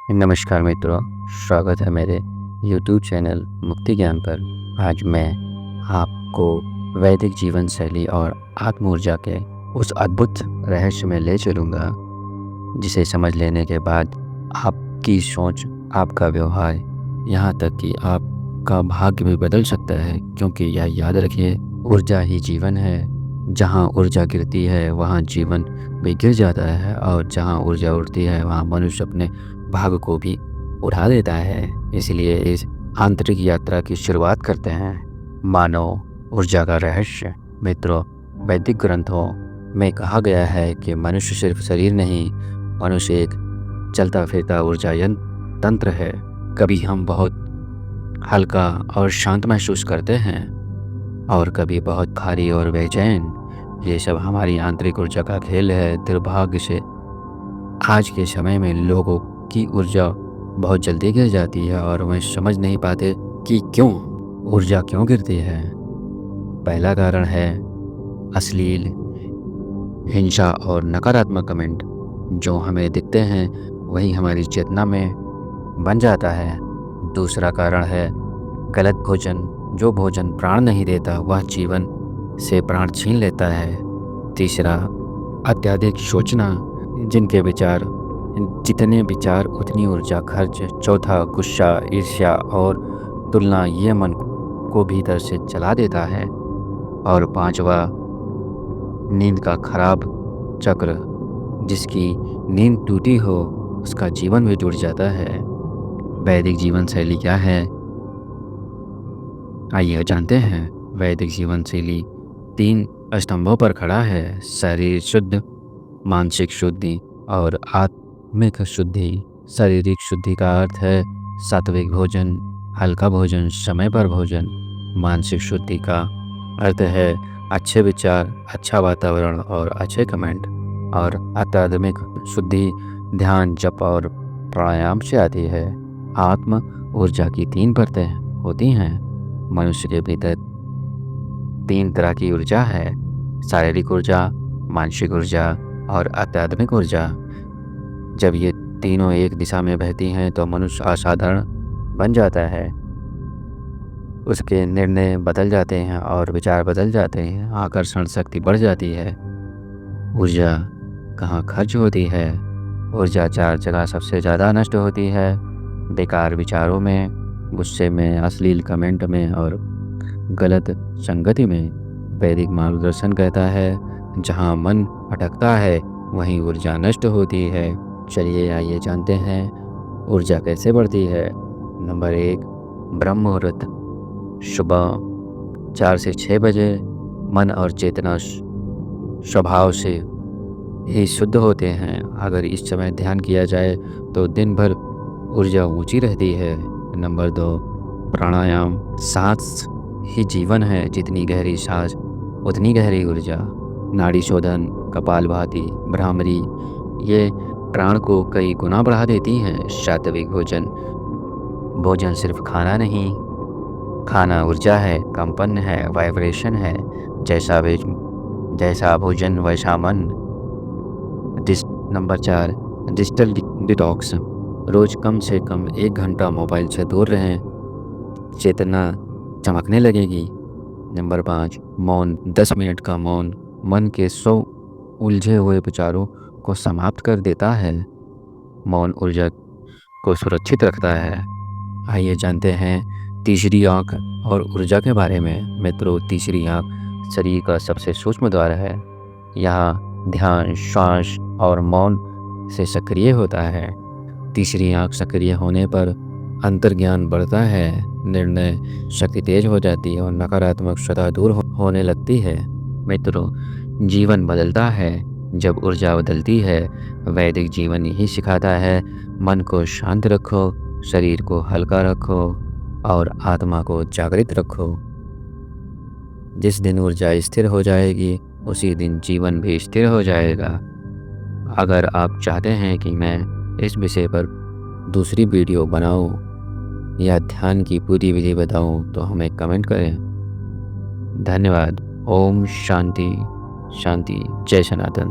नमस्कार मित्रों, स्वागत है मेरे YouTube चैनल मुक्ति ज्ञान पर। आज मैं आपको वैदिक जीवन शैली और आत्म ऊर्जा के उस अद्भुत रहस्य में ले चलूँगा, जिसे समझ लेने के बाद आपकी सोच, आपका व्यवहार, यहाँ तक कि आपका भाग्य भी बदल सकता है। क्योंकि यह याद रखिए, ऊर्जा ही जीवन है। जहाँ ऊर्जा गिरती है वहाँ जीवन भी गिर जाता है, और जहाँ ऊर्जा उड़ती है वहाँ मनुष्य अपने भाग्य को भी उठा देता है। इसलिए इस आंतरिक यात्रा की शुरुआत करते हैं। मानव ऊर्जा का रहस्य। मित्रों, वैदिक ग्रंथों में कहा गया है कि मनुष्य सिर्फ शरीर नहीं, मनुष्य एक चलता फिरता ऊर्जा तंत्र है। कभी हम बहुत हल्का और शांत महसूस करते हैं, और कभी बहुत भारी और बेचैन। ये सब हमारी आंतरिक ऊर्जा का खेल है। दुर्भाग्य से आज के समय में लोगों की ऊर्जा बहुत जल्दी गिर जाती है, और वे समझ नहीं पाते कि क्यों ऊर्जा क्यों गिरती है। पहला कारण है अश्लील, हिंसा और नकारात्मक कमेंट। जो हमें दिखते हैं वही हमारी चेतना में बन जाता है। दूसरा कारण है गलत भोजन। जो भोजन प्राण नहीं देता वह जीवन से प्राण छीन लेता है। तीसरा, अत्यधिक सोचना। जितने विचार उतनी ऊर्जा खर्च। चौथा, गुस्सा, ईर्ष्या और तुलना। ये मन को भीतर से चला देता है। और पांचवा, नींद का खराब चक्र। जिसकी नींद टूटी हो उसका जीवन भी टूट जाता है। वैदिक जीवन शैली क्या है, आइए जानते हैं। वैदिक जीवन शैली 3 स्तंभों पर खड़ा है: शरीर शुद्ध, मानसिक शुद्धि और आत्मिक शुद्धि। शारीरिक शुद्धि का अर्थ है सात्विक भोजन, हल्का भोजन, समय पर भोजन। मानसिक शुद्धि का अर्थ है अच्छे विचार, अच्छा वातावरण और अच्छे कमेंट। और आध्यात्मिक शुद्धि ध्यान, जप और प्राणायाम से आती है। आत्म ऊर्जा की 3 परतें होती हैं। मनुष्य के भीतर 3 तरह की ऊर्जा है: शारीरिक ऊर्जा, मानसिक ऊर्जा और आध्यात्मिक ऊर्जा। जब ये तीनों एक दिशा में बहती हैं तो मनुष्य असाधारण बन जाता है। उसके निर्णय बदल जाते हैं और विचार बदल जाते हैं। आकर्षण शक्ति बढ़ जाती है। ऊर्जा कहाँ खर्च होती है? ऊर्जा 4 जगह सबसे ज़्यादा नष्ट होती है: बेकार विचारों में, गुस्से में, अश्लील कमेंट में और गलत संगति में। वैदिक मार्गदर्शन कहता है जहाँ मन भटकता है वहीं ऊर्जा नष्ट होती है। चलिए आइए जानते हैं ऊर्जा कैसे बढ़ती है। नंबर 1, ब्रह्म मुहूर्त। सुबह 4 से 6 बजे मन और चेतना स्वभाव से ही शुद्ध होते हैं। अगर इस समय ध्यान किया जाए तो दिन भर ऊर्जा ऊंची रहती है। नंबर 2, प्राणायाम। सांस ही जीवन है। जितनी गहरी सांस उतनी गहरी ऊर्जा। नाड़ी शोधन, कपालभाति, भ्रामरी ये प्राण को कई गुना बढ़ा देती हैं। सात्विक भोजन। भोजन सिर्फ खाना नहीं, खाना ऊर्जा है, कंपन है, वाइब्रेशन है। जैसा भोजन वैसा मन। Number 4, digital detox. रोज कम से कम 1 घंटा मोबाइल से दूर रहें, चेतना चमकने लगेगी। नंबर 5, मौन। 10 मिनट का मौन मन के 100 उलझे हुए विचारों को समाप्त कर देता है। मौन ऊर्जा को सुरक्षित रखता है। आइए जानते हैं तीसरी आँख और ऊर्जा के बारे में। मित्रों, तीसरी आँख शरीर का सबसे सूक्ष्म द्वार है। यहाँ ध्यान, श्वास और मौन से सक्रिय होता है। तीसरी आँख सक्रिय होने पर अंतर्ज्ञान बढ़ता है, निर्णय शक्ति तेज हो जाती है और नकारात्मक सदा दूर होने लगती है। मित्रों, जीवन बदलता है जब ऊर्जा बदलती है। वैदिक जीवन यही सिखाता है: मन को शांत रखो, शरीर को हल्का रखो और आत्मा को जागृत रखो। जिस दिन ऊर्जा स्थिर हो जाएगी उसी दिन जीवन भी स्थिर हो जाएगा। अगर आप चाहते हैं कि मैं इस विषय पर दूसरी वीडियो बनाऊं या ध्यान की पूरी विधि बताऊं तो हमें कमेंट करें। धन्यवाद। ओम शांति शांति। जय सनातन।